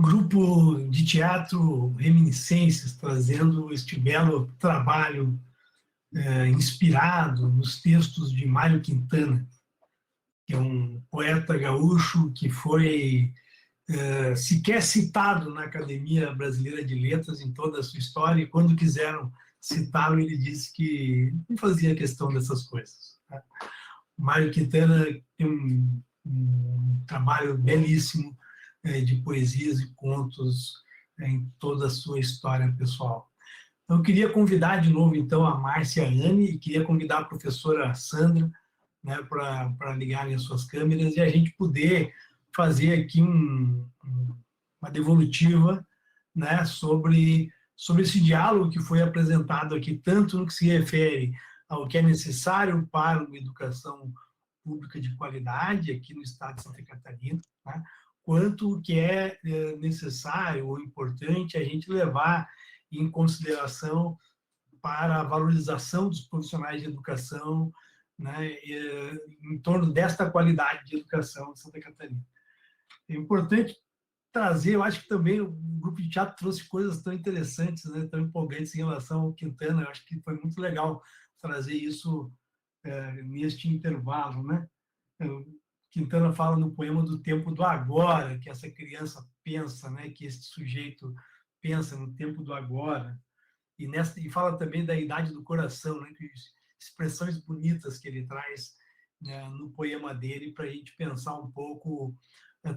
grupo de teatro Reminiscências, trazendo este belo trabalho inspirado nos textos de Mário Quintana, que é um poeta gaúcho que foi sequer citado na Academia Brasileira de Letras em toda a sua história, e quando quiseram citá-lo, ele disse que não fazia questão dessas coisas. Tá? O Mário Quintana tem um trabalho belíssimo de poesias e contos em toda a sua história pessoal. Então, eu queria convidar de novo, então, a Márcia Anne, e queria convidar a professora Sandra, né, para ligarem as suas câmeras e a gente poder fazer aqui uma devolutiva, né, sobre esse diálogo que foi apresentado aqui, tanto no que se refere ao que é necessário para uma educação pública de qualidade aqui no estado de Santa Catarina, né, quanto o que é necessário ou importante a gente levar em consideração para a valorização dos profissionais de educação, né, em torno desta qualidade de educação de Santa Catarina. É importante trazer, eu acho que também o grupo de teatro trouxe coisas tão interessantes, né, tão empolgantes em relação ao Quintana, eu acho que foi muito legal trazer isso neste intervalo, né. Quintana fala no poema do tempo do agora, que essa criança pensa, né, que esse sujeito pensa no tempo do agora, e fala também da idade do coração, né, que expressões bonitas que ele traz, né, no poema dele, para a gente pensar um pouco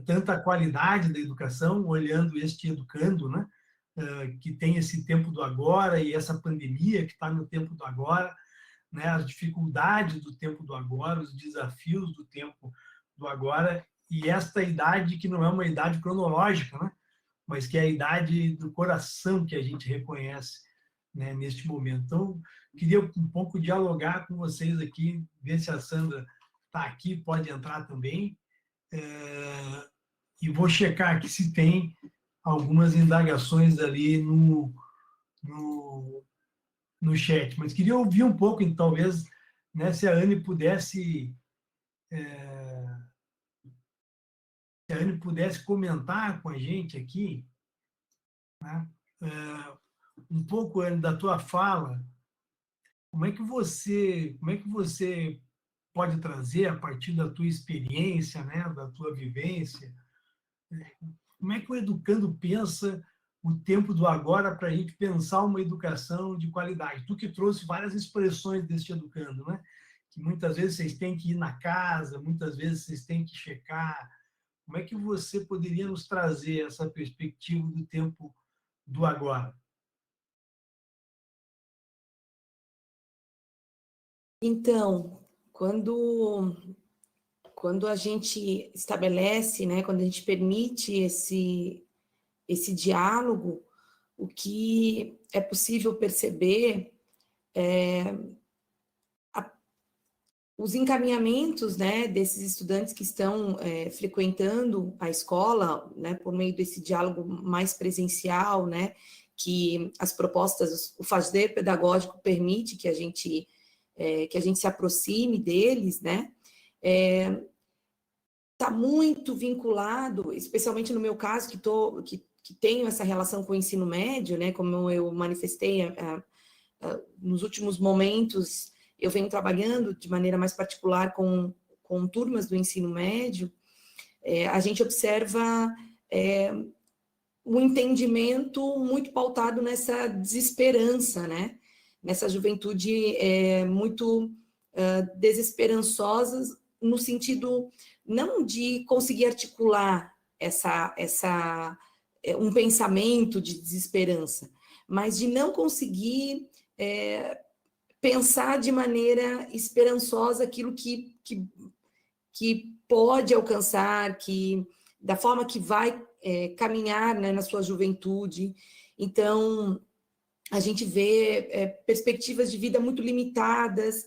tanto a qualidade da educação, olhando este educando, né, que tem esse tempo do agora e essa pandemia que está no tempo do agora, né, as dificuldades do tempo do agora, os desafios do tempo do agora, e esta idade que não é uma idade cronológica, né, mas que é a idade do coração que a gente reconhece, né, neste momento. Então, queria um pouco dialogar com vocês aqui, ver se a Sandra está aqui, pode entrar também, e vou checar aqui se tem algumas indagações ali no chat, mas queria ouvir um pouco, então, talvez, né, se a Anne pudesse comentar com a gente aqui, né, um pouco, Anne, da tua fala, como é que você pode trazer, a partir da tua experiência, né, da tua vivência, como é que o educando pensa o tempo do agora para a gente pensar uma educação de qualidade? Tu que trouxe várias expressões deste educando, né? Que muitas vezes vocês têm que ir na casa, muitas vezes vocês têm que checar. Como é que você poderia nos trazer essa perspectiva do tempo do agora? Então, quando a gente estabelece, né, quando a gente permite esse diálogo, o que é possível perceber os encaminhamentos, né, desses estudantes que estão frequentando a escola, né, por meio desse diálogo mais presencial, né, que as propostas, o fazer pedagógico permite que a gente se aproxime deles, né, está muito vinculado, especialmente no meu caso, que tenho essa relação com o ensino médio, né, como eu manifestei nos últimos momentos, eu venho trabalhando de maneira mais particular com turmas do ensino médio, a gente observa um entendimento muito pautado nessa desesperança, né? Nessa juventude muito desesperançosa, no sentido não de conseguir articular um pensamento de desesperança, mas de não conseguir pensar de maneira esperançosa aquilo que pode alcançar, da forma que vai caminhar, né, na sua juventude. Então, a gente vê perspectivas de vida muito limitadas,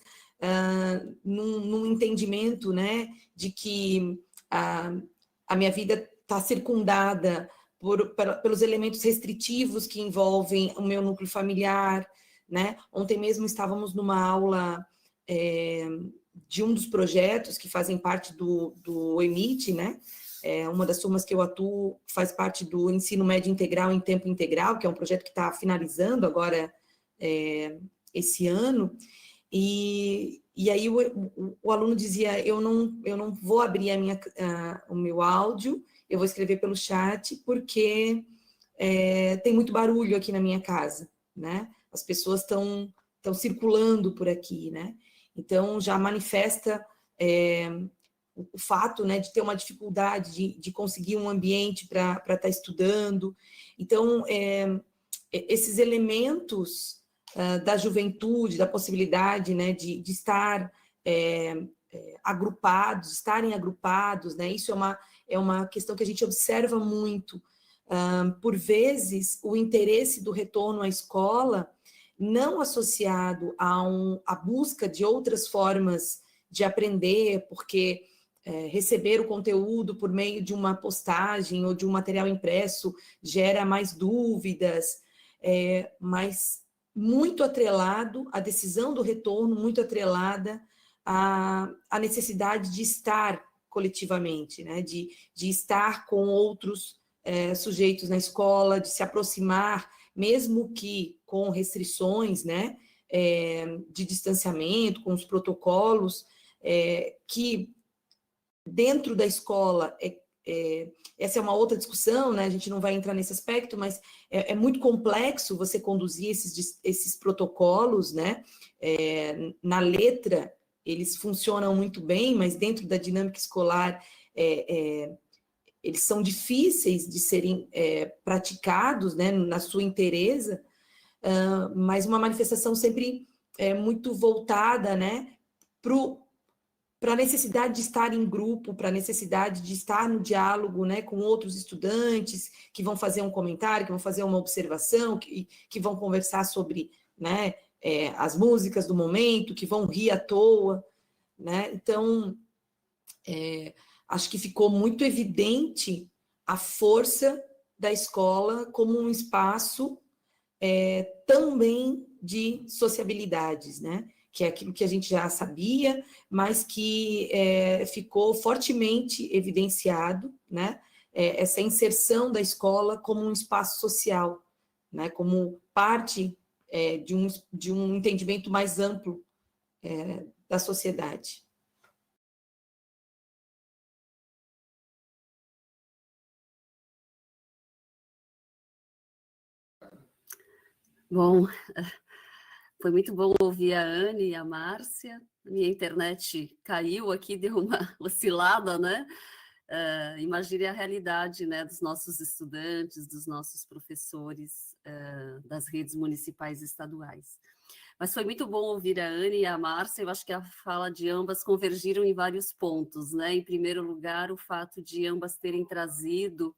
num entendimento, né, de que a minha vida está circundada pelos elementos restritivos que envolvem o meu núcleo familiar, né? Ontem mesmo estávamos numa aula de um dos projetos que fazem parte do EMIT, né? uma das turmas que eu atuo faz parte do ensino médio integral em tempo integral, que é um projeto que está finalizando agora esse ano, e aí o aluno dizia, eu não vou abrir o meu áudio, eu vou escrever pelo chat, porque tem muito barulho aqui na minha casa, né? As pessoas estão circulando por aqui, né? Então, já manifesta o fato, né, de ter uma dificuldade de conseguir um ambiente para estar estudando. Então, esses elementos da juventude, da possibilidade, né, de estar estarem agrupados, né? Isso é uma questão que a gente observa muito. Por vezes, o interesse do retorno à escola não associado à busca de outras formas de aprender, porque receber o conteúdo por meio de uma postagem ou de um material impresso gera mais dúvidas, mas muito atrelado, a decisão do retorno muito atrelada à necessidade de estar coletivamente, né? de estar com outros sujeitos na escola, de se aproximar, mesmo que com restrições, né? De distanciamento, com os protocolos, que dentro da escola, essa é uma outra discussão, né? A gente não vai entrar nesse aspecto, mas é muito complexo você conduzir esses protocolos, né? Na letra, eles funcionam muito bem, mas dentro da dinâmica escolar, eles são difíceis de serem praticados, né? Na sua inteireza, mas uma manifestação sempre muito voltada, né? Para a necessidade de estar em grupo, para a necessidade de estar no diálogo, né, com outros estudantes que vão fazer um comentário, que vão fazer uma observação, que vão conversar sobre, né, as músicas do momento, que vão rir à toa, né? Então, acho que ficou muito evidente a força da escola como um espaço também de sociabilidades, né? Que é aquilo que a gente já sabia, mas que ficou fortemente evidenciado, né? Essa inserção da escola como um espaço social, né? Como parte de um entendimento mais amplo da sociedade. Bom, foi muito bom ouvir a Anne e a Márcia. Minha internet caiu aqui, deu uma oscilada, né? Imagine a realidade, né, dos nossos estudantes, dos nossos professores das redes municipais e estaduais. Mas foi muito bom ouvir a Anne e a Márcia. Eu acho que a fala de ambas convergiram em vários pontos, né? Em primeiro lugar, o fato de ambas terem trazido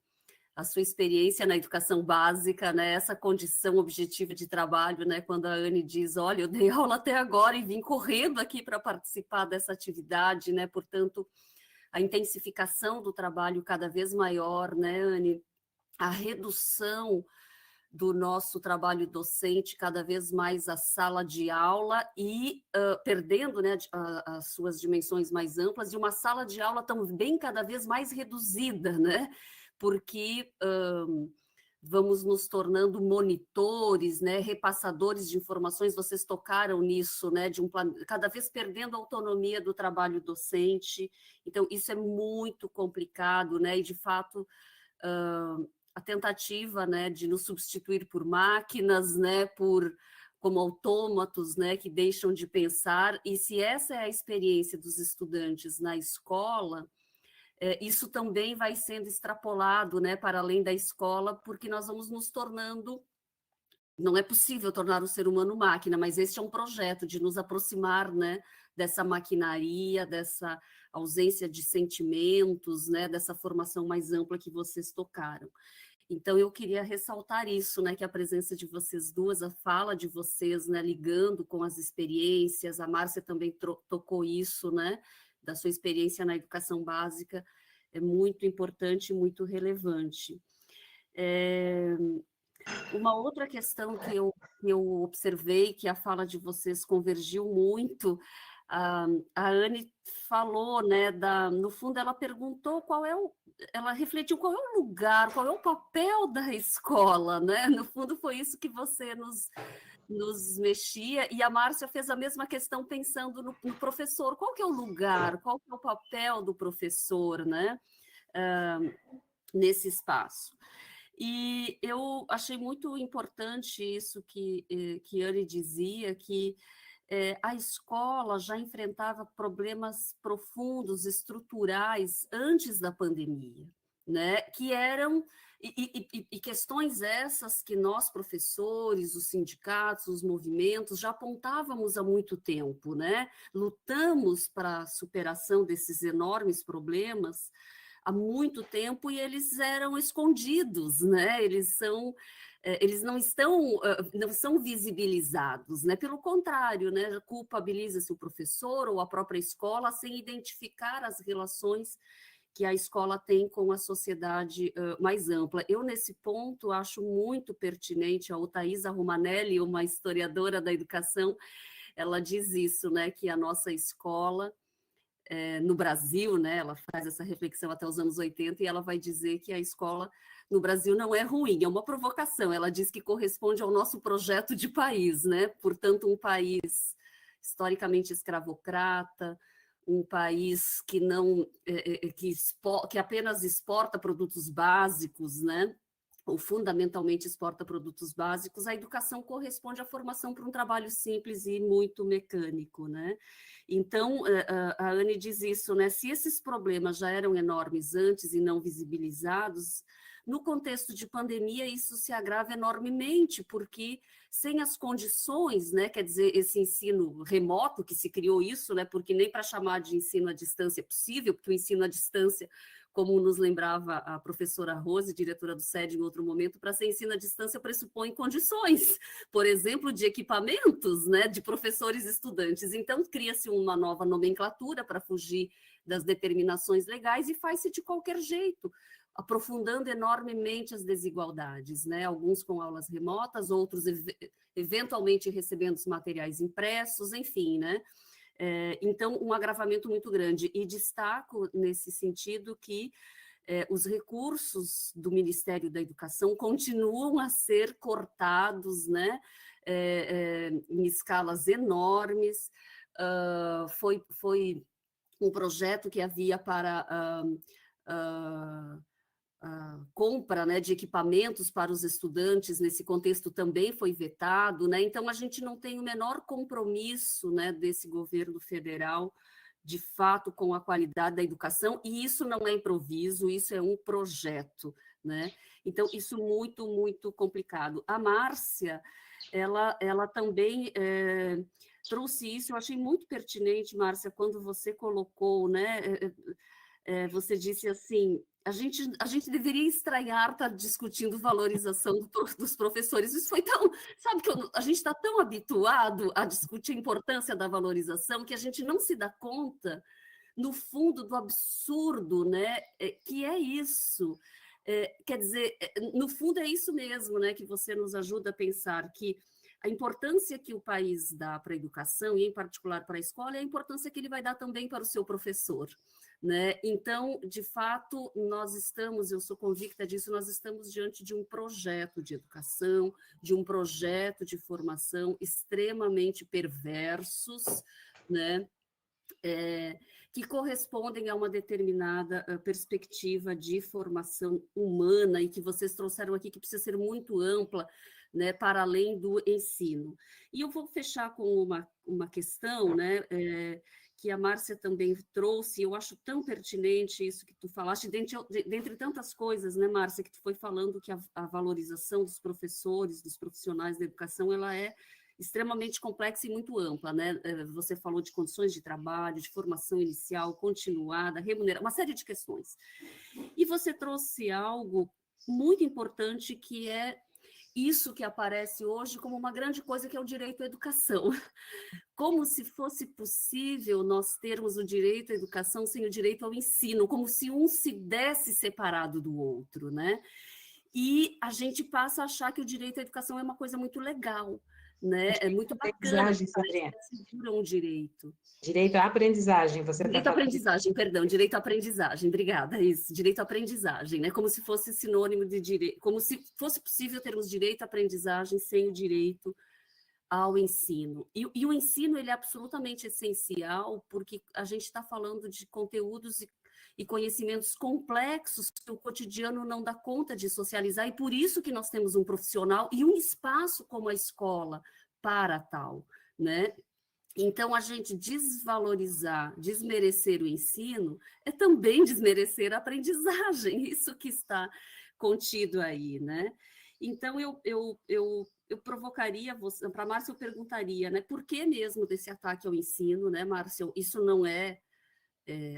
a sua experiência na educação básica, né, essa condição objetiva de trabalho, né, quando a Anne diz, olha, eu dei aula até agora e vim correndo aqui para participar dessa atividade, né, portanto, a intensificação do trabalho cada vez maior, né, Anne, a redução do nosso trabalho docente cada vez mais a sala de aula e perdendo, né, as suas dimensões mais amplas, e uma sala de aula também cada vez mais reduzida, né, porque vamos nos tornando monitores, né, repassadores de informações, vocês tocaram nisso, né, cada vez perdendo a autonomia do trabalho docente, então isso é muito complicado, né, e de fato a tentativa, né, de nos substituir por máquinas, né, como autômatos, né, que deixam de pensar, e se essa é a experiência dos estudantes na escola, isso também vai sendo extrapolado, né, para além da escola, porque nós vamos nos tornando... Não é possível tornar o ser humano máquina, mas este é um projeto de nos aproximar, né, dessa maquinaria, dessa ausência de sentimentos, né, dessa formação mais ampla que vocês tocaram. Então, eu queria ressaltar isso, né, que a presença de vocês duas, a fala de vocês, né, ligando com as experiências, a Márcia também tocou isso, né, da sua experiência na educação básica, é muito importante e muito relevante. Uma outra questão que eu observei, que a fala de vocês convergiu muito, A Anne falou, né, no fundo ela perguntou ela refletiu qual é o lugar, qual é o papel da escola, né? No fundo foi isso que você nos mexia, e a Márcia fez a mesma questão pensando no professor, qual que é o lugar, qual que é o papel do professor, né, nesse espaço. E eu achei muito importante isso que Anne dizia, que a escola já enfrentava problemas profundos, estruturais, antes da pandemia, né? Que eram e questões essas que nós, professores, os sindicatos, os movimentos, já apontávamos há muito tempo, né? Lutamos para a superação desses enormes problemas há muito tempo e eles eram escondidos, né? Eles não são visibilizados, né? Pelo contrário, né? Culpabiliza-se o professor ou a própria escola sem identificar as relações que a escola tem com a sociedade mais ampla. Eu, nesse ponto, acho muito pertinente a Thaisa Romanelli, uma historiadora da educação, ela diz isso, né? Que a nossa escola no Brasil, né, ela faz essa reflexão até os anos 80 e ela vai dizer que a escola no Brasil não é ruim, é uma provocação. Ela diz que corresponde ao nosso projeto de país, né? Portanto, um país historicamente escravocrata, um país que não que apenas exporta produtos básicos, né? Ou fundamentalmente exporta produtos básicos. A educação corresponde à formação para um trabalho simples e muito mecânico, né? Então, a Anne diz isso, né? Se esses problemas já eram enormes antes e não visibilizados, no contexto de pandemia isso se agrava enormemente, porque sem as condições, né? Quer dizer, esse ensino remoto que se criou isso, né? Porque nem para chamar de ensino à distância é possível, porque o ensino à distância, como nos lembrava a professora Rose, diretora do SED em outro momento, para ser ensino à distância pressupõe condições, por exemplo, de equipamentos, né, de professores e estudantes. Então, cria-se uma nova nomenclatura para fugir das determinações legais e faz-se de qualquer jeito, aprofundando enormemente as desigualdades, né? Alguns com aulas remotas, outros eventualmente recebendo os materiais impressos, enfim, né? Então, um agravamento muito grande. E destaco, nesse sentido, que os recursos do Ministério da Educação continuam a ser cortados, né? Em escalas enormes. Foi um projeto que havia para compra, né, de equipamentos para os estudantes, nesse contexto também foi vetado, né? Então a gente não tem o menor compromisso, né, desse governo federal, de fato, com a qualidade da educação, e isso não é improviso, isso é um projeto, né? Então isso muito, muito complicado. A Márcia, ela também trouxe isso, eu achei muito pertinente, Márcia, quando você colocou, né, você disse assim, a gente deveria estranhar estar discutindo valorização dos professores. Isso foi tão... Sabe que a gente está tão habituado a discutir a importância da valorização que a gente não se dá conta, no fundo, do absurdo, né? Que é isso. Quer dizer, no fundo é isso mesmo, né? Que você nos ajuda a pensar que a importância que o país dá para a educação, e em particular para a escola, é a importância que ele vai dar também para o seu professor, né? Então, de fato, eu sou convicta disso, nós estamos diante de um projeto de educação, de um projeto de formação extremamente perversos, né? Que correspondem a uma determinada perspectiva de formação humana e que vocês trouxeram aqui, que precisa ser muito ampla, né, para além do ensino. E eu vou fechar com uma questão, né, que a Márcia também trouxe, eu acho tão pertinente isso que tu falaste, dentre tantas coisas, né, Márcia, que tu foi falando que a valorização dos professores, dos profissionais da educação, ela é extremamente complexa e muito ampla, né? Você falou de condições de trabalho, de formação inicial, continuada, remuneração, uma série de questões. E você trouxe algo muito importante, que é isso que aparece hoje como uma grande coisa, que é o direito à educação. Como se fosse possível nós termos o direito à educação sem o direito ao ensino, como se um se desse separado do outro, né? E a gente passa a achar que o direito à educação é uma coisa muito legal, né? É muito bacana, segura um direito. Direito à aprendizagem, você direito à aprendizagem, perdão, direito à aprendizagem, obrigada, isso, direito à aprendizagem, né? Como se fosse sinônimo de direito, como se fosse possível termos direito à aprendizagem sem o direito ao ensino. E o ensino, ele é absolutamente essencial, porque a gente está falando de conteúdos e conhecimentos complexos que o cotidiano não dá conta de socializar, e por isso que nós temos um profissional e um espaço como a escola para tal, né? Então, a gente desvalorizar, desmerecer o ensino, é também desmerecer a aprendizagem, isso que está contido aí, né? Então, eu provocaria você, para a Márcia, eu perguntaria, né, por que mesmo desse ataque ao ensino, né, Márcia? Isso não é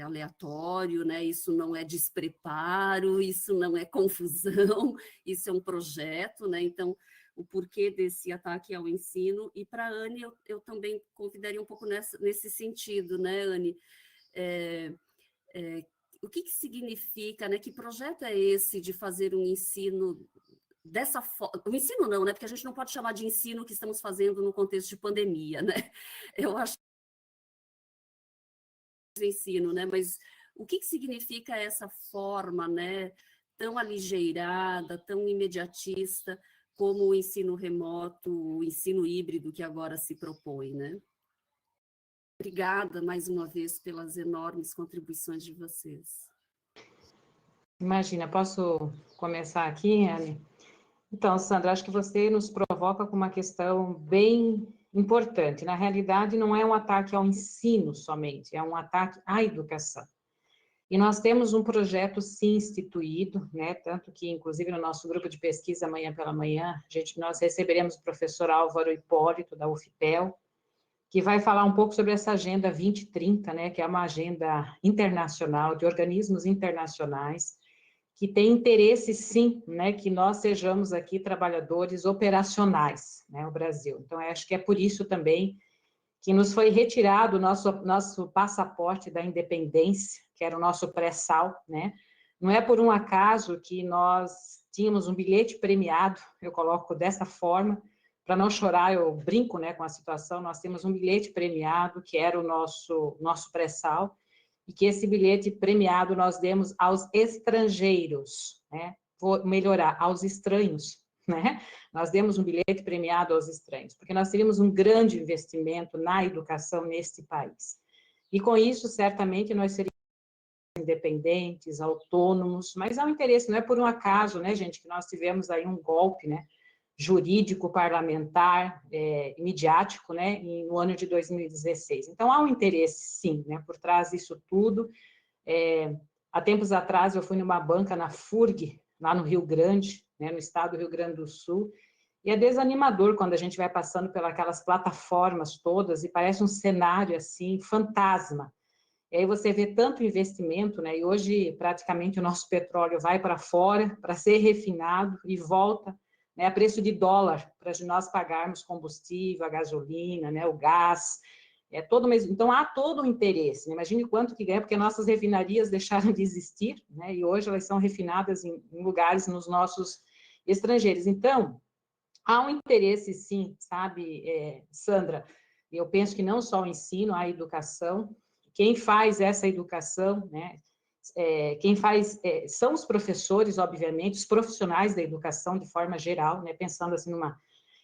aleatório, né? Isso não é despreparo, isso não é confusão, isso é um projeto, né? Então, o porquê desse ataque ao ensino, e para a Anne eu também convidaria um pouco nesse sentido, né, Anne? O que significa, né? Que projeto é esse de fazer um ensino dessa forma? O ensino não, né? Porque a gente não pode chamar de ensino o que estamos fazendo no contexto de pandemia, né? Eu acho ensino, né? Mas o que significa essa forma, né, tão aligeirada, tão imediatista, como o ensino remoto, o ensino híbrido que agora se propõe, né? Obrigada mais uma vez pelas enormes contribuições de vocês. Imagina, posso começar aqui, Anne? Então, Sandra, acho que você nos provoca com uma questão bem importante. Na realidade, não é um ataque ao ensino somente, é um ataque à educação. E nós temos um projeto, sim, instituído, né? Tanto que, inclusive, no nosso grupo de pesquisa, amanhã pela manhã, nós receberemos o professor Álvaro Hipólito, da UFPEL, que vai falar um pouco sobre essa Agenda 2030, né? Que é uma agenda internacional, de organismos internacionais, que tem interesse, sim, né, que nós sejamos aqui trabalhadores operacionais, né, o Brasil. Então, acho que é por isso também que nos foi retirado o nosso passaporte da independência, que era o nosso pré-sal, né? Não é por um acaso que nós tínhamos um bilhete premiado, eu coloco dessa forma, para não chorar, eu brinco, né, com a situação, nós temos um bilhete premiado, que era o nosso pré-sal, e que esse bilhete premiado nós demos aos estrangeiros, né? Vou melhorar, aos estranhos, né? Nós demos um bilhete premiado aos estranhos, porque nós teríamos um grande investimento na educação neste país. E com isso, certamente, nós seríamos independentes, autônomos, mas há um interesse, não é por um acaso, né, gente, que nós tivemos aí um golpe, né, jurídico, parlamentar, midiático, né, no ano de 2016. Então, há um interesse, sim, né, por trás disso tudo. Há tempos atrás, eu fui numa banca na FURG, lá no Rio Grande, né, no estado do Rio Grande do Sul, e é desanimador quando a gente vai passando pelas plataformas todas, e parece um cenário, assim, fantasma. E aí você vê tanto investimento, né, e hoje, praticamente, o nosso petróleo vai para fora, para ser refinado, e volta, né, a preço de dólar, para nós pagarmos combustível, a gasolina, né, o gás, então há todo um interesse, né? Imagine quanto que ganha, porque nossas refinarias deixaram de existir, né, e hoje elas são refinadas em lugares nos nossos estrangeiros. Então, há um interesse, sim, sabe, Sandra, eu penso que não só o ensino, a educação, quem faz essa educação, né, quem faz são os professores, obviamente, os profissionais da educação de forma geral, né, pensando assim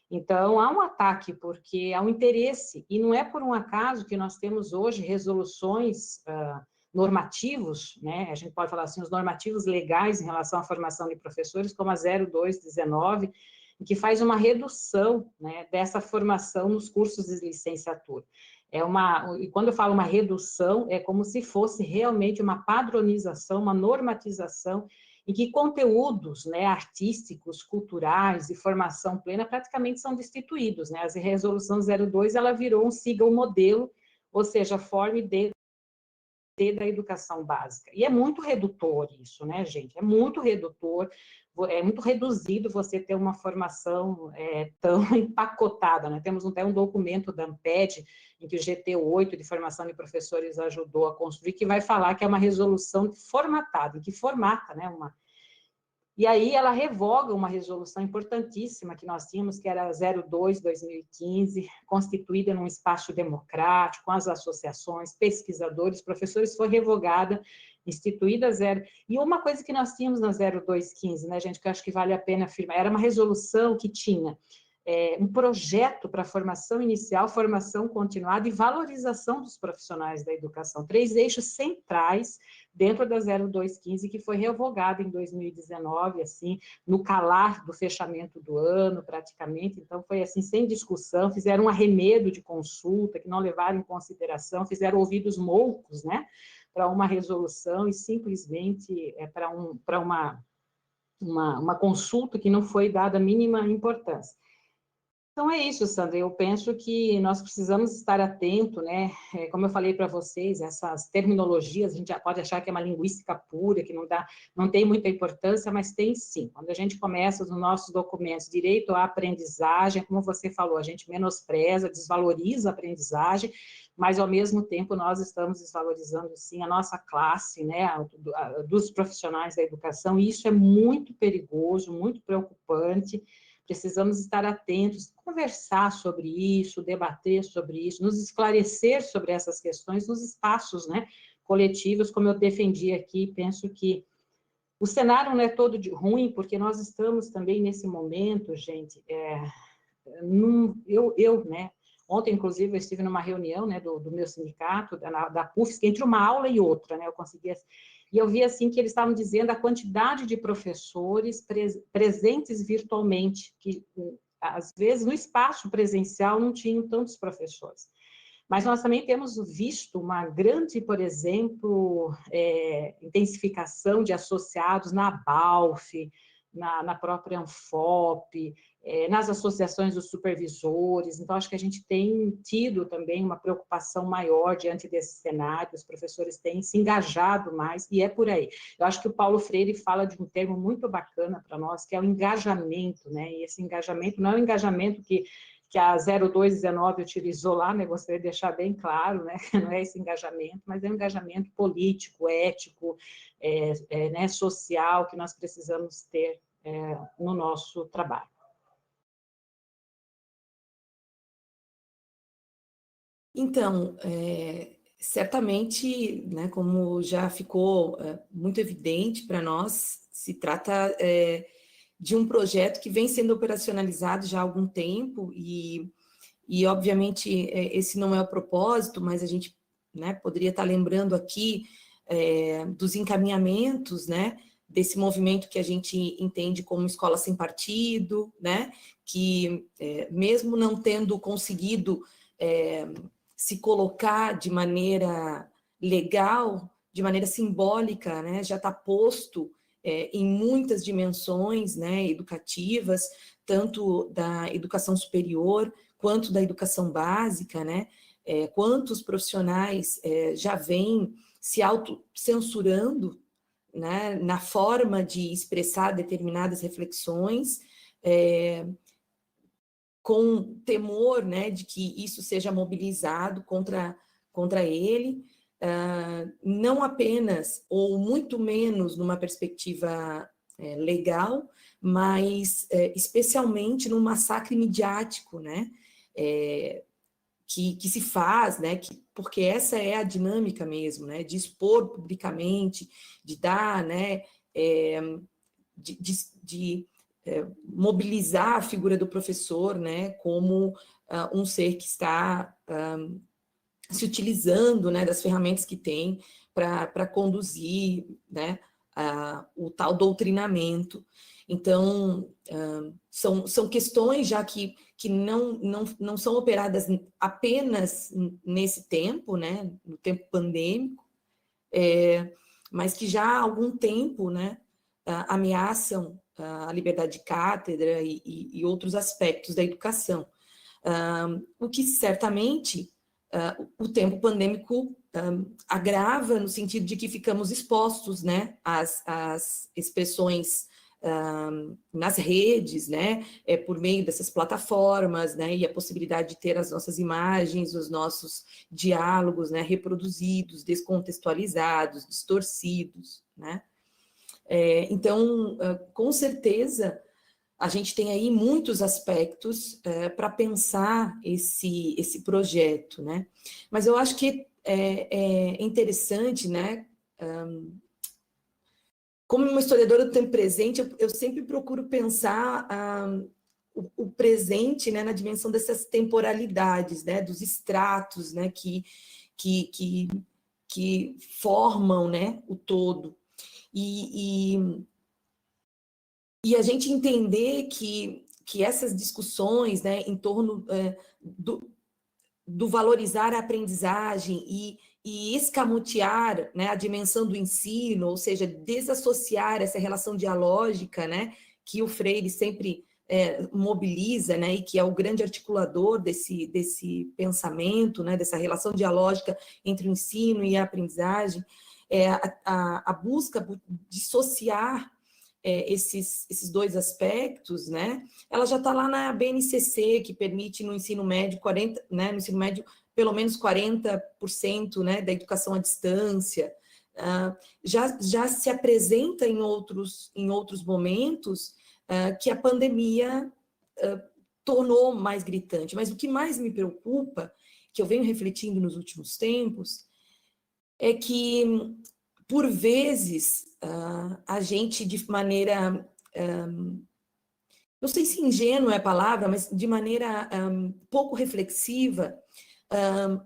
Então, há um ataque, porque há um interesse, e não é por um acaso que nós temos hoje resoluções normativos, né, a gente pode falar assim, os normativos legais em relação à formação de professores, como a 0219, que faz uma redução, né, dessa formação nos cursos de licenciatura. E quando eu falo uma redução, é como se fosse realmente uma padronização, uma normatização, em que conteúdos, né, artísticos, culturais e formação plena praticamente são destituídos, né? A resolução 02, ela virou siga o modelo, ou seja, forme da educação básica. E é muito redutor isso, né, gente? É muito redutor, é muito reduzido você ter uma formação tão empacotada, né? Temos até um documento da ANPED, em que o GT8 de formação de professores ajudou a construir, que vai falar que é uma resolução formatada, em que formata, né, E aí ela revoga uma resolução importantíssima que nós tínhamos, que era 02/2015, constituída num espaço democrático, com as associações, pesquisadores, professores, foi revogada, instituída zero. E uma coisa que nós tínhamos na 02/15, né, gente, que eu acho que vale a pena afirmar, era uma resolução que tinha um projeto para formação inicial, formação continuada e valorização dos profissionais da educação. 3 eixos centrais dentro da 02/15, que foi revogada em 2019, assim, no calar do fechamento do ano, praticamente. Então, foi assim, sem discussão, fizeram um arremedo de consulta, que não levaram em consideração, fizeram ouvidos moucos, né, para uma resolução e simplesmente para uma consulta que não foi dada a mínima importância. Então é isso, Sandra, eu penso que nós precisamos estar atento, né, como eu falei para vocês, essas terminologias, a gente já pode achar que é uma linguística pura, que não tem muita importância, mas tem sim. Quando a gente começa nos nossos documentos, direito à aprendizagem, como você falou, a gente menospreza, desvaloriza a aprendizagem, mas ao mesmo tempo nós estamos desvalorizando sim a nossa classe, né, dos profissionais da educação, e isso é muito perigoso, muito preocupante. Precisamos estar atentos, conversar sobre isso, debater sobre isso, nos esclarecer sobre essas questões nos espaços, né, coletivos, como eu defendi aqui. Penso que o cenário não é todo ruim, porque nós estamos também nesse momento, gente, né, ontem, inclusive, eu estive numa reunião, né, do meu sindicato, da PUFSC, entre uma aula e outra, né, e eu vi, assim, que eles estavam dizendo a quantidade de professores presentes virtualmente, que, às vezes, no espaço presencial não tinham tantos professores. Mas nós também temos visto uma grande, por exemplo, intensificação de associados na ABALF, na própria ANFOP, nas associações dos supervisores. Então, acho que a gente tem tido também uma preocupação maior diante desse cenário, os professores têm se engajado mais, e é por aí. Eu acho que o Paulo Freire fala de um termo muito bacana para nós, que é o engajamento, né? E esse engajamento não é o engajamento que a 0219 utilizou lá, né? Gostaria de deixar bem claro, né? Não é esse engajamento, mas é um engajamento político, ético, né? Social, que nós precisamos ter no nosso trabalho. Então, certamente, né, como já ficou muito evidente para nós, se trata de um projeto que vem sendo operacionalizado já há algum tempo e obviamente, esse não é o propósito, mas a gente, né, poderia estar lembrando aqui dos encaminhamentos, né, desse movimento que a gente entende como escola sem partido, né, que mesmo não tendo conseguido se colocar de maneira legal, de maneira simbólica, né, já está posto em muitas dimensões, né, educativas, tanto da educação superior quanto da educação básica, né, quantos profissionais já vêm se autocensurando, né, na forma de expressar determinadas reflexões, com temor, né, de que isso seja mobilizado contra ele, não apenas, ou muito menos numa perspectiva legal, mas especialmente num massacre midiático, né, que se faz, né, porque essa é a dinâmica mesmo, né, de expor publicamente, de dar, né, de mobilizar a figura do professor, né, como um ser que está se utilizando, né, das ferramentas que tem para conduzir, né, o tal doutrinamento. Então, são questões já que não são operadas apenas nesse tempo, né, no tempo pandêmico, mas que já há algum tempo, né, ameaçam a liberdade de cátedra e outros aspectos da educação. O que certamente o tempo pandêmico agrava no sentido de que ficamos expostos, né, às expressões nas redes, né, por meio dessas plataformas, né, e a possibilidade de ter as nossas imagens, os nossos diálogos, né, reproduzidos, descontextualizados, distorcidos, né. Então, com certeza, a gente tem aí muitos aspectos para pensar esse projeto, né? Mas eu acho que é interessante, né? Como uma historiadora do tempo presente, eu sempre procuro pensar o presente, né, na dimensão dessas temporalidades, né, dos estratos, né, que formam, né, o todo. E a gente entender que essas discussões, né, em torno do valorizar a aprendizagem e escamotear, né, a dimensão do ensino, ou seja, desassociar essa relação dialógica, né, que o Freire sempre mobiliza, né, e que é o grande articulador desse pensamento, né, dessa relação dialógica entre o ensino e a aprendizagem, a busca de dissociar esses dois aspectos, né, ela já está lá na BNCC, que permite no ensino médio 40, né, no ensino médio pelo menos 40%, né, da educação à distância. Já se apresenta em outros momentos que a pandemia tornou mais gritante. Mas o que mais me preocupa, que eu venho refletindo nos últimos tempos, é que, por vezes, a gente, de maneira, não sei se ingênua é a palavra, mas de maneira pouco reflexiva,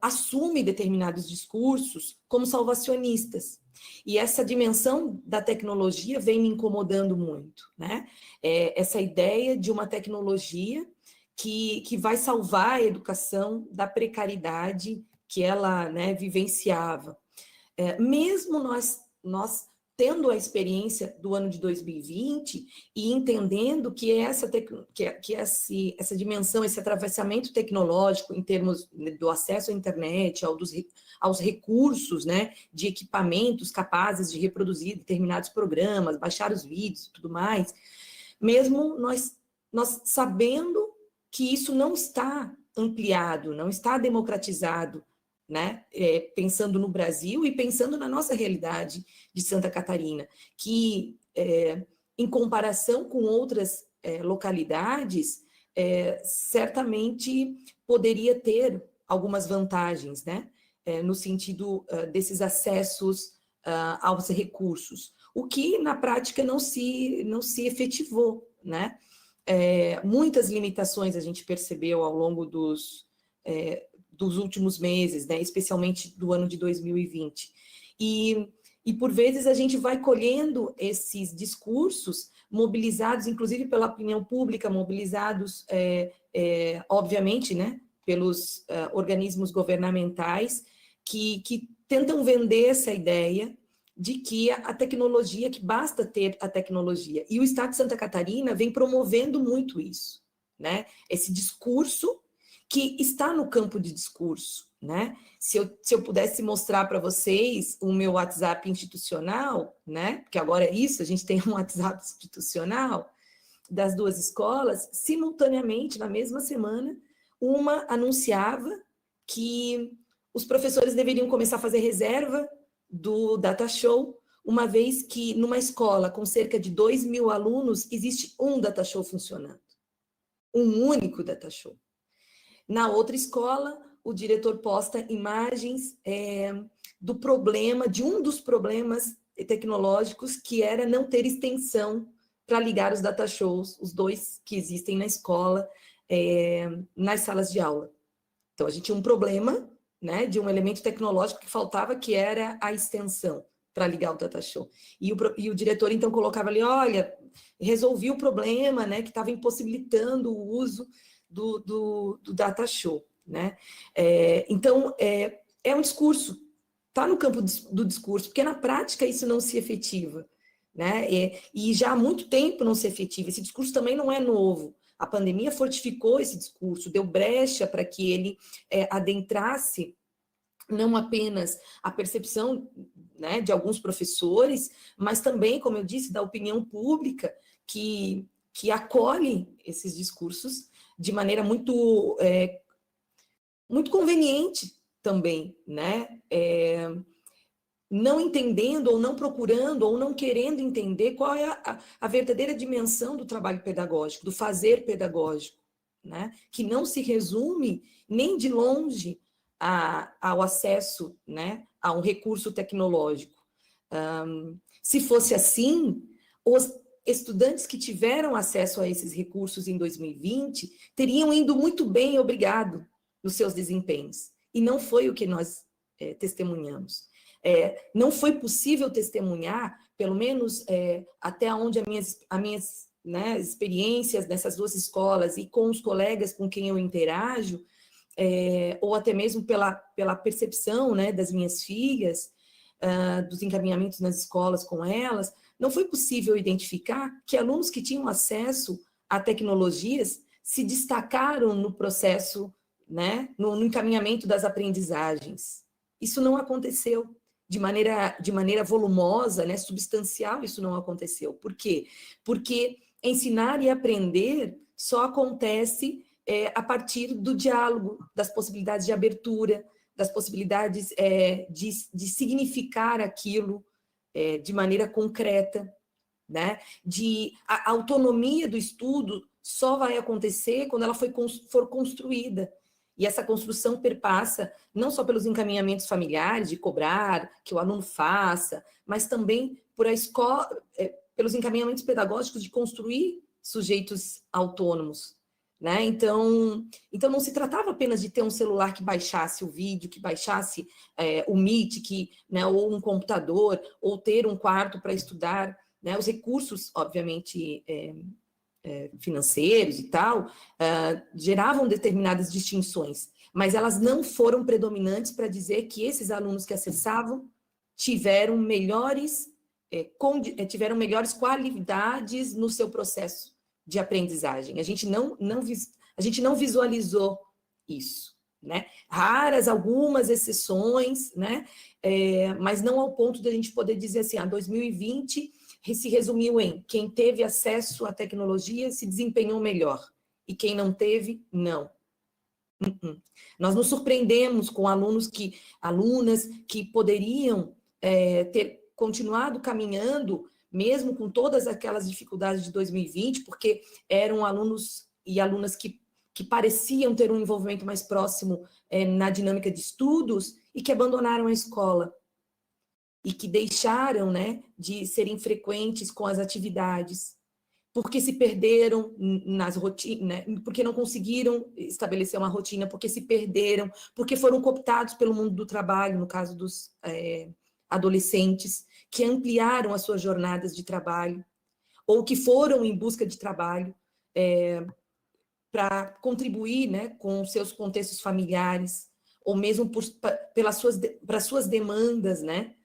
assume determinados discursos como salvacionistas. E essa dimensão da tecnologia vem me incomodando muito, né? Essa ideia de uma tecnologia que vai salvar a educação da precariedade que ela, né, vivenciava. Mesmo nós tendo a experiência do ano de 2020 e entendendo que essa dimensão, esse atravessamento tecnológico em termos do acesso à internet, aos recursos, né, de equipamentos capazes de reproduzir determinados programas, baixar os vídeos e tudo mais, mesmo nós sabendo que isso não está ampliado, não está democratizado, né? Pensando no Brasil e pensando na nossa realidade de Santa Catarina, que, em comparação com outras localidades, certamente poderia ter algumas vantagens, né? No sentido desses acessos aos recursos, o que na prática não se efetivou, né? Muitas limitações a gente percebeu ao longo dos últimos meses, né, especialmente do ano de 2020. E por vezes a gente vai colhendo esses discursos mobilizados, inclusive pela opinião pública, mobilizados, obviamente, né, pelos organismos governamentais, que tentam vender essa ideia de que a tecnologia, que basta ter a tecnologia. E o Estado de Santa Catarina vem promovendo muito isso, né? Esse discurso que está no campo de discurso, né? Se eu pudesse mostrar para vocês o meu WhatsApp institucional, né? Porque agora é isso, a gente tem um WhatsApp institucional das duas escolas, simultaneamente, na mesma semana, uma anunciava que os professores deveriam começar a fazer reserva do Data Show, uma vez que numa escola com cerca de 2.000 alunos, existe um Data Show funcionando. Um único Data Show. Na outra escola, o diretor posta imagens do problema, de um dos problemas tecnológicos, que era não ter extensão para ligar os data shows, os dois que existem na escola, nas salas de aula. Então, a gente tinha um problema, né, de um elemento tecnológico que faltava, que era a extensão para ligar o data show. E o diretor, então, colocava ali, olha, resolvi o problema, né, que estava impossibilitando o uso do data show, né? Então, é um discurso, está no campo do discurso, porque na prática isso não se efetiva, né? E já há muito tempo não se efetiva. Esse discurso também não é novo. A pandemia fortificou esse discurso, deu brecha para que ele adentrasse não apenas a percepção, né, de alguns professores, mas também, como eu disse, da opinião pública, que acolhe esses discursos de maneira muito conveniente também, né? não entendendo, ou não procurando, ou não querendo entender qual é a verdadeira dimensão do trabalho pedagógico, do fazer pedagógico, né? Que não se resume nem de longe ao acesso, né, a um recurso tecnológico. Se fosse assim, os estudantes que tiveram acesso a esses recursos em 2020 teriam ido muito bem, obrigado, nos seus desempenhos. E não foi o que nós testemunhamos. Não foi possível testemunhar, pelo menos até onde as minhas né, experiências nessas duas escolas e com os colegas com quem eu interajo, ou até mesmo pela percepção, né, das minhas filhas, dos encaminhamentos nas escolas com elas, não foi possível identificar que alunos que tinham acesso a tecnologias se destacaram no processo, né, no encaminhamento das aprendizagens. Isso não aconteceu de maneira volumosa, né, substancial, isso não aconteceu. Por quê? Porque ensinar e aprender só acontece a partir do diálogo, das possibilidades de abertura, das possibilidades de significar aquilo de maneira concreta, né? A autonomia do estudo só vai acontecer quando ela for construída. E essa construção perpassa não só pelos encaminhamentos familiares, de cobrar que o aluno faça, mas também por a escola, pelos encaminhamentos pedagógicos de construir sujeitos autônomos, né? Então não se tratava apenas de ter um celular que baixasse o vídeo, que baixasse o Meet, né, ou um computador, ou ter um quarto para estudar, né? Os recursos, obviamente, financeiros e tal, geravam determinadas distinções, mas elas não foram predominantes para dizer que esses alunos que acessavam tiveram melhores qualidades no seu processo de aprendizagem. A gente não visualizou isso, né? Raras algumas exceções, né? Mas não ao ponto de a gente poder dizer assim, 2020 se resumiu em quem teve acesso à tecnologia se desempenhou melhor, e quem não teve, não. Nós nos surpreendemos com alunas que poderiam ter continuado caminhando, mesmo com todas aquelas dificuldades de 2020, porque eram alunos e alunas que pareciam ter um envolvimento mais próximo na dinâmica de estudos e que abandonaram a escola e que deixaram, né, de serem frequentes com as atividades, porque se perderam nas rotinas, né, porque não conseguiram estabelecer uma rotina, porque se perderam, porque foram cooptados pelo mundo do trabalho, no caso dos adolescentes, que ampliaram as suas jornadas de trabalho, ou que foram em busca de trabalho para contribuir, né, com seus contextos familiares, ou mesmo para suas demandas, né,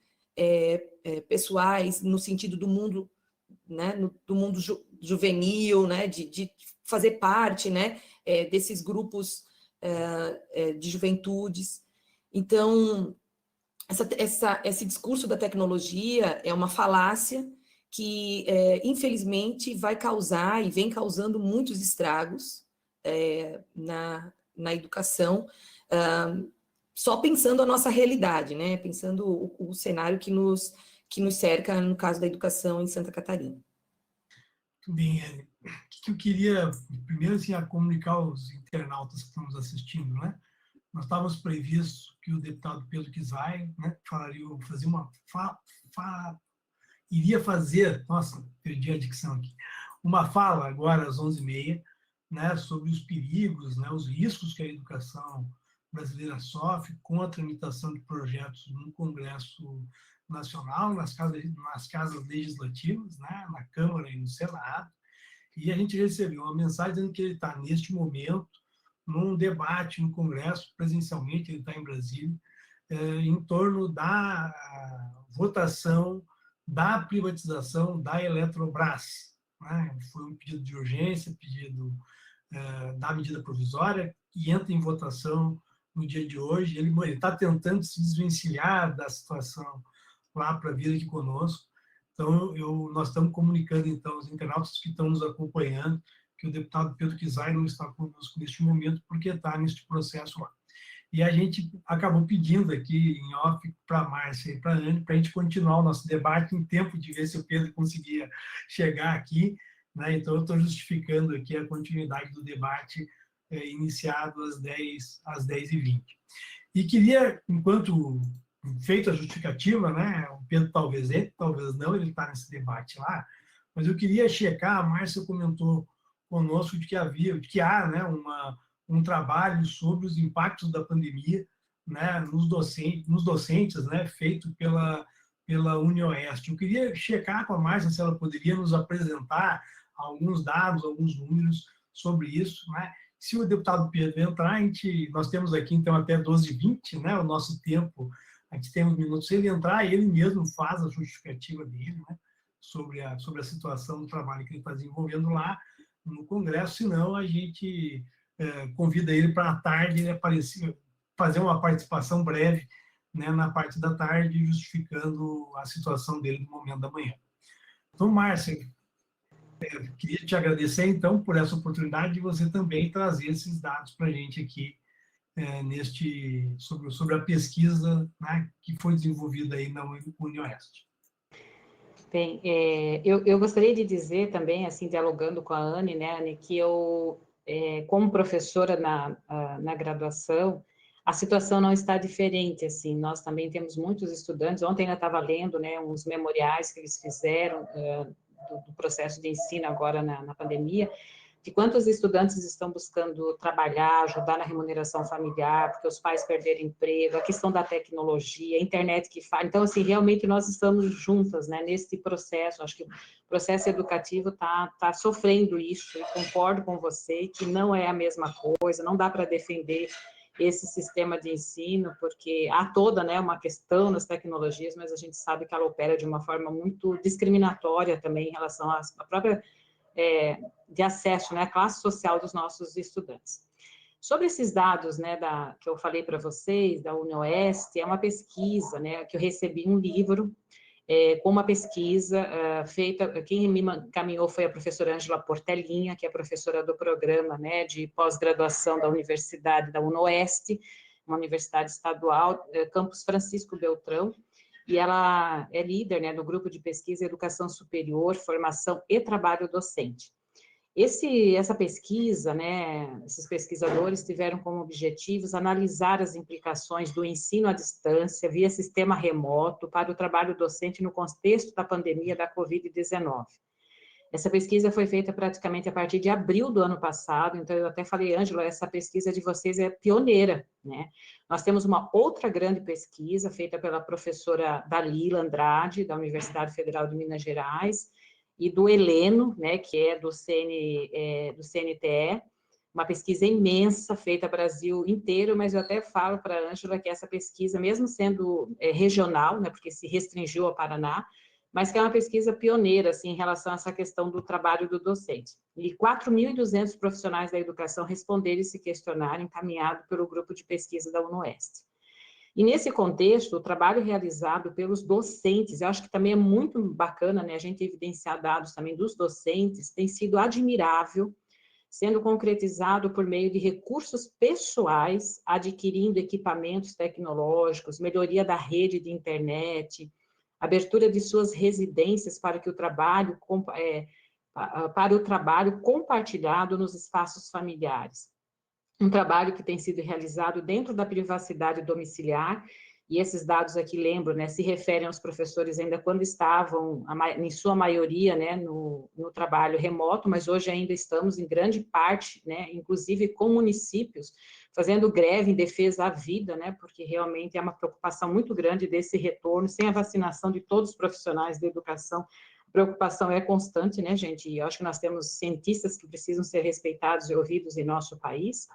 pessoais, no sentido do mundo, né, do mundo juvenil, né, de fazer parte, né, desses grupos de juventudes. Então, esse discurso da tecnologia é uma falácia que, infelizmente, vai causar e vem causando muitos estragos na educação, só pensando a nossa realidade, né? Pensando o cenário que nos cerca, no caso da educação em Santa Catarina. Muito bem, Anne. O que eu queria, primeiro, assim, comunicar aos internautas que estão nos assistindo, né? Nós estávamos previstos que o deputado Pedro Kizai, né, iria fazer, nossa, perdi a dicção aqui, uma fala agora às 11h30, né, sobre os perigos, né, os riscos que a educação brasileira sofre com a tramitação de projetos no Congresso Nacional, nas casas legislativas, né, na Câmara e no Senado, e a gente recebeu uma mensagem dizendo que ele está, neste momento, num debate no Congresso, presencialmente, ele está em Brasília, em torno da votação da privatização da Eletrobras, né? Foi um pedido de urgência, pedido da medida provisória, que entra em votação no dia de hoje. Ele está tentando se desvencilhar da situação lá para vir aqui conosco. Então, nós estamos comunicando, então, aos internautas que estão nos acompanhando, que o deputado Pedro Kizai não está conosco neste momento, porque está neste processo lá. e a gente acabou pedindo aqui em off para a Márcia e para a Anne, para a gente continuar o nosso debate em tempo de ver se o Pedro conseguia chegar aqui, né? Então, eu estou justificando aqui a continuidade do debate iniciado às 10h20. E queria, enquanto feita a justificativa, né, o Pedro talvez não, ele está nesse debate lá, mas eu queria checar, a Márcia comentou conosco de que há, né, um trabalho sobre os impactos da pandemia, né, nos docentes, né, feito pela UniOeste. Eu queria checar com a Márcia se ela poderia nos apresentar alguns dados, alguns números sobre isso, né? Se o deputado Pedro entrar, nós temos aqui, então, até 12h20, né, o nosso tempo, a gente tem uns minutos. Se ele entrar, ele mesmo faz a justificativa dele, né, sobre a situação do trabalho que ele está desenvolvendo lá no Congresso, senão a gente convida ele para a tarde ele aparecer, fazer uma participação breve, né, na parte da tarde, justificando a situação dele no momento da manhã. Então, Márcia, queria te agradecer, então, por essa oportunidade de você também trazer esses dados para a gente aqui, sobre a pesquisa, né, que foi desenvolvida aí na UniOeste. Bem, eu gostaria de dizer também, assim, dialogando com a Anne, né, Anne, que eu, como professora na graduação, a situação não está diferente, assim, nós também temos muitos estudantes, ontem eu estava lendo, né, uns memoriais que eles fizeram do processo de ensino agora na pandemia, de quantos estudantes estão buscando trabalhar, ajudar na remuneração familiar, porque os pais perderam emprego, a questão da tecnologia, a internet que faz. Então, assim, realmente nós estamos juntas, né, nesse processo. Acho que o processo educativo está sofrendo isso, e concordo com você que não é a mesma coisa, não dá para defender esse sistema de ensino, porque há toda, né, uma questão nas tecnologias, mas a gente sabe que ela opera de uma forma muito discriminatória também em relação à própria de acesso, né, à classe social dos nossos estudantes. Sobre esses dados, né, que eu falei para vocês, da UniOeste, é uma pesquisa, né, que eu recebi um livro com uma pesquisa feita, quem me encaminhou foi a professora Ângela Portelinha, que é professora do programa, né, de pós-graduação da Universidade da UniOeste, uma universidade estadual, campus Francisco Beltrão, e ela é líder, né, do grupo de pesquisa Educação Superior, Formação e Trabalho Docente. Essa pesquisa, né, esses pesquisadores tiveram como objetivos analisar as implicações do ensino à distância via sistema remoto para o trabalho docente no contexto da pandemia da Covid-19. Essa pesquisa foi feita praticamente a partir de abril do ano passado, então eu até falei, Ângela, essa pesquisa de vocês é pioneira, né? Nós temos uma outra grande pesquisa feita pela professora Dalila Andrade, da Universidade Federal de Minas Gerais, e do Heleno, né, que é do CNTE, uma pesquisa imensa, feita no Brasil inteiro, mas eu até falo para a Ângela que essa pesquisa, mesmo sendo regional, né, porque se restringiu ao Paraná, mas que é uma pesquisa pioneira, assim, em relação a essa questão do trabalho do docente. E 4.200 profissionais da educação responderam esse questionário encaminhado pelo grupo de pesquisa da UniOeste. E nesse contexto, o trabalho realizado pelos docentes, eu acho que também é muito bacana, né, a gente evidenciar dados também dos docentes, tem sido admirável, sendo concretizado por meio de recursos pessoais, adquirindo equipamentos tecnológicos, melhoria da rede de internet, abertura de suas residências para o trabalho compartilhado nos espaços familiares. Um trabalho que tem sido realizado dentro da privacidade domiciliar, e esses dados aqui, lembro, né, se referem aos professores ainda quando estavam, em sua maioria, né, no trabalho remoto, mas hoje ainda estamos em grande parte, né, inclusive com municípios, fazendo greve em defesa à vida, né, porque realmente é uma preocupação muito grande desse retorno, sem a vacinação de todos os profissionais da educação. A preocupação é constante, né, gente, e eu acho que nós temos cientistas que precisam ser respeitados e ouvidos em nosso país.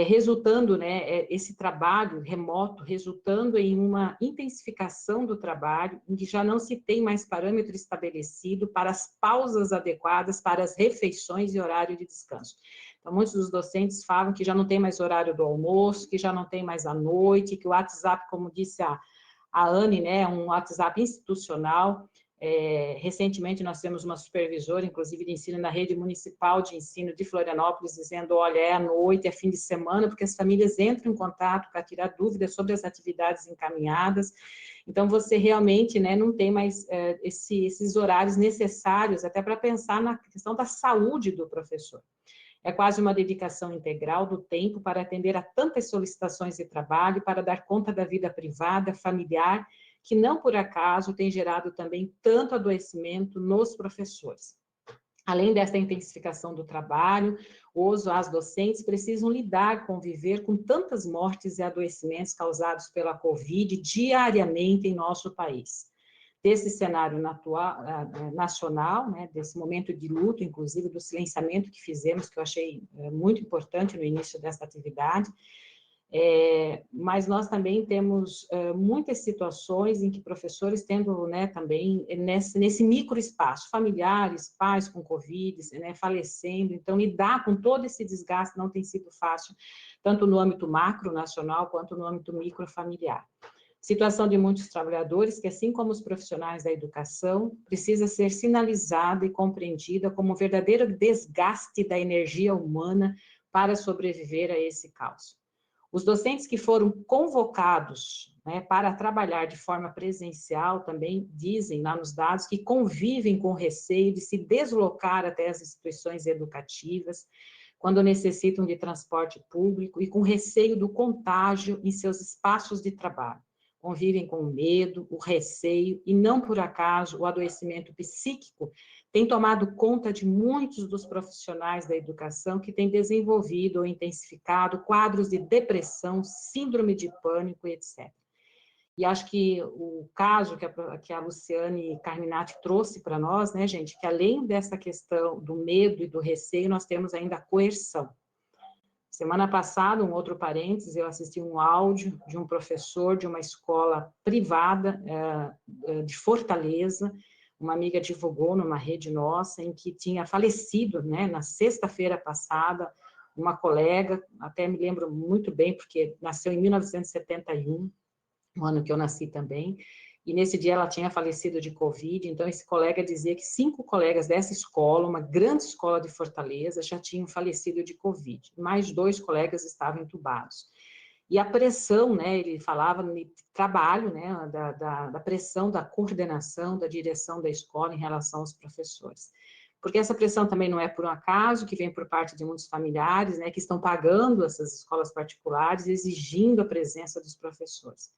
Resultando, né, esse trabalho remoto, resultando em uma intensificação do trabalho, em que já não se tem mais parâmetro estabelecido para as pausas adequadas, para as refeições e horário de descanso. Então, muitos dos docentes falam que já não tem mais horário do almoço, que já não tem mais à noite, que o WhatsApp, como disse a Anne, né, é um WhatsApp institucional, Recentemente, nós temos uma supervisora, inclusive, de ensino na rede municipal de ensino de Florianópolis, dizendo, olha, é à noite, é fim de semana, porque as famílias entram em contato para tirar dúvidas sobre as atividades encaminhadas. Então, você realmente, né, não tem mais esses horários necessários, até para pensar na questão da saúde do professor. É quase uma dedicação integral do tempo para atender a tantas solicitações de trabalho, para dar conta da vida privada, familiar, que não por acaso tem gerado também tanto adoecimento nos professores. Além desta intensificação do trabalho, as docentes precisam lidar, conviver com tantas mortes e adoecimentos causados pela Covid diariamente em nosso país. Desse cenário nacional, né, desse momento de luto, inclusive do silenciamento que fizemos, que eu achei muito importante no início dessa atividade, mas nós também temos muitas situações em que professores tendo, né, também nesse microespaço, familiares, pais com Covid, né, falecendo, então lidar com todo esse desgaste não tem sido fácil, tanto no âmbito macro nacional, quanto no âmbito microfamiliar. Situação de muitos trabalhadores que, assim como os profissionais da educação, precisa ser sinalizada e compreendida como um verdadeiro desgaste da energia humana para sobreviver a esse caos. Os docentes que foram convocados, né, para trabalhar de forma presencial também dizem lá nos dados que convivem com receio de se deslocar até as instituições educativas, quando necessitam de transporte público e com receio do contágio em seus espaços de trabalho. Convivem com o medo, o receio e, não por acaso, o adoecimento psíquico tem tomado conta de muitos dos profissionais da educação que têm desenvolvido ou intensificado quadros de depressão, síndrome de pânico, etc. E acho que o caso que a Luciane Carminati trouxe para nós, né, gente, que além dessa questão do medo e do receio, nós temos ainda a coerção. Semana passada, um outro parênteses, eu assisti um áudio de um professor de uma escola privada de Fortaleza, uma amiga divulgou numa rede nossa, em que tinha falecido, né, na sexta-feira passada, uma colega, até me lembro muito bem, porque nasceu em 1971, o ano que eu nasci também, e nesse dia ela tinha falecido de Covid, então esse colega dizia que 5 colegas dessa escola, uma grande escola de Fortaleza, já tinham falecido de Covid, mais 2 colegas estavam entubados. E a pressão, né, ele falava no trabalho, né, da pressão da coordenação, da direção da escola em relação aos professores. Porque essa pressão também não é por um acaso, que vem por parte de muitos familiares, né, que estão pagando essas escolas particulares, exigindo a presença dos professores.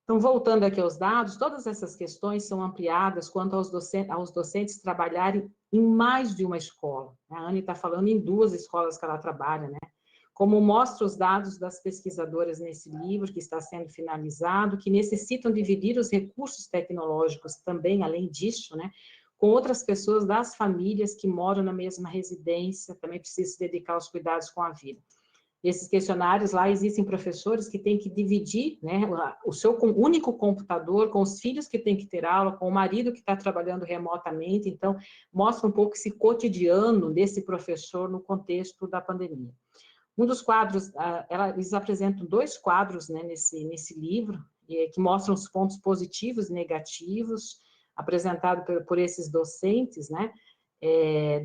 Então, voltando aqui aos dados, todas essas questões são ampliadas quanto aos docentes trabalharem em mais de uma escola. A Anne está falando em 2 escolas que ela trabalha, né? Como mostra os dados das pesquisadoras nesse livro, que está sendo finalizado, que necessitam dividir os recursos tecnológicos também, além disso, né, com outras pessoas das famílias que moram na mesma residência, também precisam se dedicar aos cuidados com a vida. Esses questionários, lá existem professores que têm que dividir, né, o seu único computador com os filhos que têm que ter aula, com o marido que está trabalhando remotamente, então, mostra um pouco esse cotidiano desse professor no contexto da pandemia. Um dos quadros, eles apresentam 2 quadros, né, nesse livro, que mostram os pontos positivos e negativos, apresentados por esses docentes, né,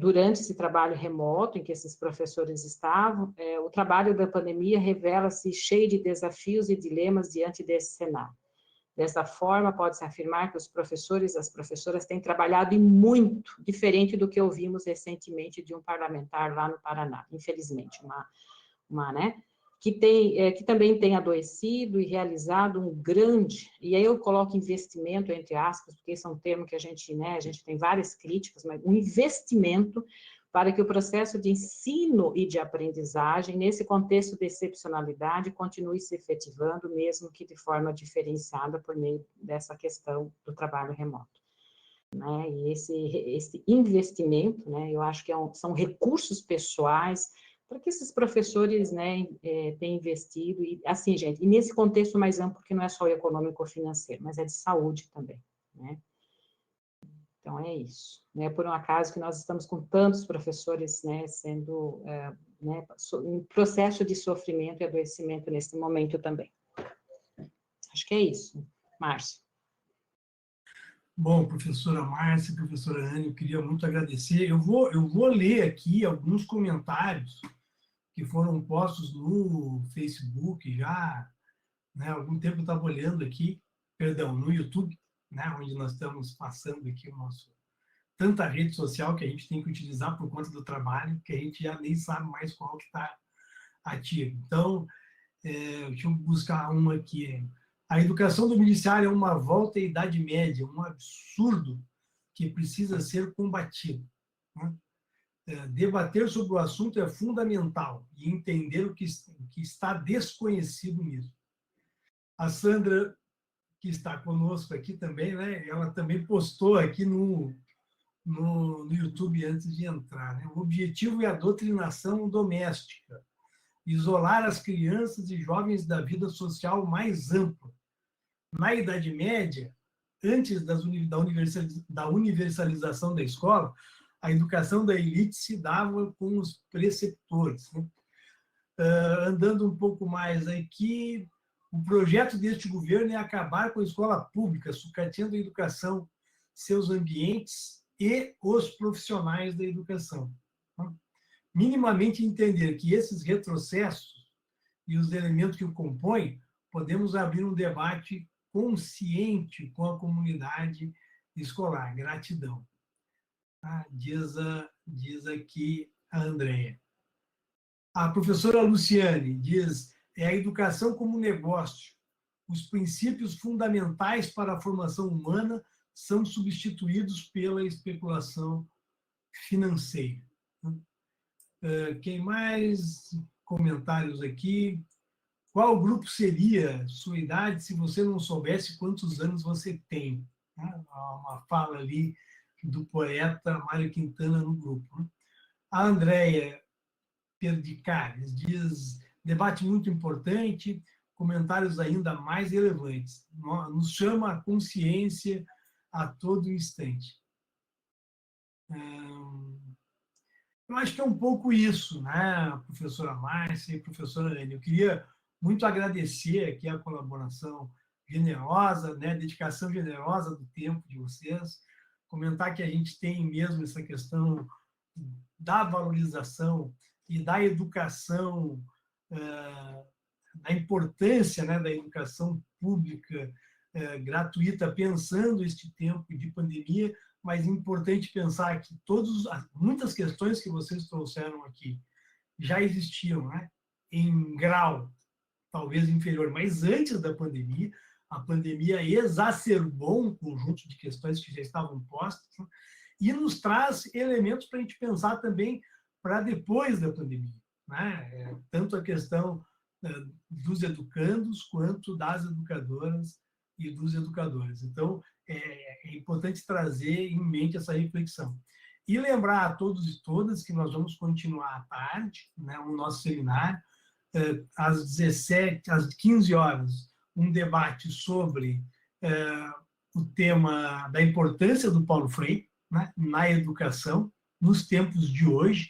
durante esse trabalho remoto em que esses professores estavam. O trabalho da pandemia revela-se cheio de desafios e dilemas diante desse cenário. Dessa forma, pode-se afirmar que os professores e as professoras têm trabalhado e muito, diferente do que ouvimos recentemente de um parlamentar lá no Paraná, infelizmente, né, que também tem adoecido e realizado um grande, e aí eu coloco investimento entre aspas, porque esse é um termo que a gente tem várias críticas, mas um investimento para que o processo de ensino e de aprendizagem, nesse contexto de excepcionalidade, continue se efetivando, mesmo que de forma diferenciada por meio dessa questão do trabalho remoto. Né? E esse investimento, né, eu acho que são recursos pessoais para que esses professores, né, tenham investido, e assim, gente, e nesse contexto mais amplo, que não é só econômico ou financeiro, mas é de saúde também, né? Então, é isso. Não é por um acaso que nós estamos com tantos professores, né, sendo, né, em processo de sofrimento e adoecimento nesse momento também. Acho que é isso, Márcio. Bom, professora Márcia, professora Anne, eu queria muito agradecer. Eu vou ler aqui alguns comentários que foram postos no Facebook já, né? Há algum tempo eu estava olhando aqui, perdão, no YouTube, né? Onde nós estamos passando aqui o nosso... Tanta rede social que a gente tem que utilizar por conta do trabalho, que a gente já nem sabe mais qual que está ativo. Então, deixa eu buscar uma aqui. A educação domiciliar é uma volta à Idade Média, um absurdo que precisa ser combatido. Né? Debater sobre o assunto é fundamental e entender o que está desconhecido nisso. A Sandra, que está conosco aqui também, né? Ela também postou aqui no YouTube antes de entrar. Né? O objetivo é a doutrinação doméstica, isolar as crianças e jovens da vida social mais ampla. Na Idade Média, antes da universalização da escola, a educação da elite se dava com os preceptores. Né? Andando um pouco mais aqui, o projeto deste governo é acabar com a escola pública, sucateando a educação, seus ambientes e os profissionais da educação. Né? Minimamente entender que esses retrocessos e os elementos que o compõem, podemos abrir um debate consciente com a comunidade escolar. Gratidão. Diz aqui a Andréia. A professora Luciane diz, a educação como negócio. Os princípios fundamentais para a formação humana são substituídos pela especulação financeira. Quem mais? Comentários aqui. Qual grupo seria sua idade se você não soubesse quantos anos você tem? Uma fala ali do poeta Mário Quintana no grupo. A Andréia Perdicares diz, debate muito importante, comentários ainda mais relevantes. Nos chama a consciência a todo instante. Eu acho que é um pouco isso, né, professora Márcia e professora Anne. Eu queria muito agradecer aqui a colaboração generosa, né, dedicação generosa do tempo de vocês, comentar que a gente tem mesmo essa questão da valorização e da educação, da importância, né, da educação pública gratuita, pensando este tempo de pandemia, mas é importante pensar que muitas questões que vocês trouxeram aqui já existiam, né, em grau talvez inferior, mas antes da pandemia, a pandemia exacerbou um conjunto de questões que já estavam postas, né, e nos traz elementos para a gente pensar também para depois da pandemia, né? Tanto a questão dos educandos quanto das educadoras e dos educadores. Então, é importante trazer em mente essa reflexão. E lembrar a todos e todas que nós vamos continuar à tarde, né, o nosso seminário, às 15 horas, um debate sobre o tema da importância do Paulo Freire, né, na educação, nos tempos de hoje,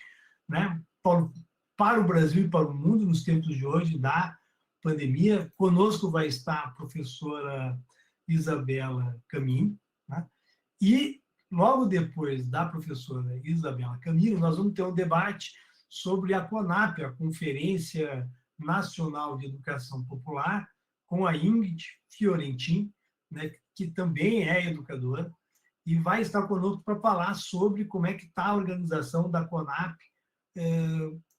né, para o Brasil e para o mundo, nos tempos de hoje, da pandemia. Conosco vai estar a professora Isabela Caminho, né, e logo depois da professora Isabela Caminho, nós vamos ter um debate sobre a CONAP, a Conferência Nacional de Educação Popular, com a Ingrid Fiorentin, né, que também é educadora, e vai estar conosco para falar sobre como é que está a organização da CONAP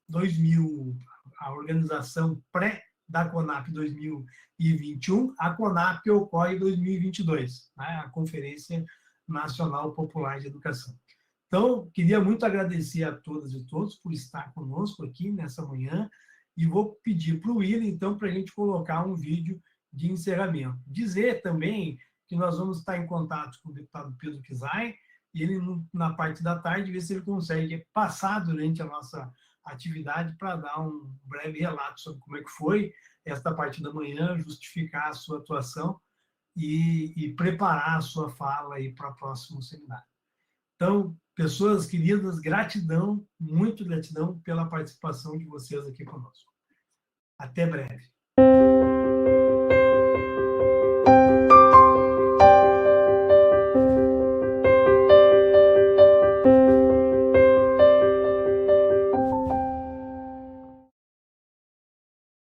2000, a organização pré da CONAP 2021, a CONAP ocorre em 2022, né, a Conferência Nacional Popular de Educação. Então, queria muito agradecer a todas e todos por estar conosco aqui nessa manhã, e vou pedir para o William, então, para a gente colocar um vídeo de encerramento. Dizer também que nós vamos estar em contato com o deputado Pedro Kizai, e ele, na parte da tarde, ver se ele consegue passar durante a nossa atividade para dar um breve relato sobre como é que foi esta parte da manhã, justificar a sua atuação e preparar a sua fala aí para o próximo seminário. Então, pessoas queridas, gratidão, muito gratidão pela participação de vocês aqui conosco. Até breve.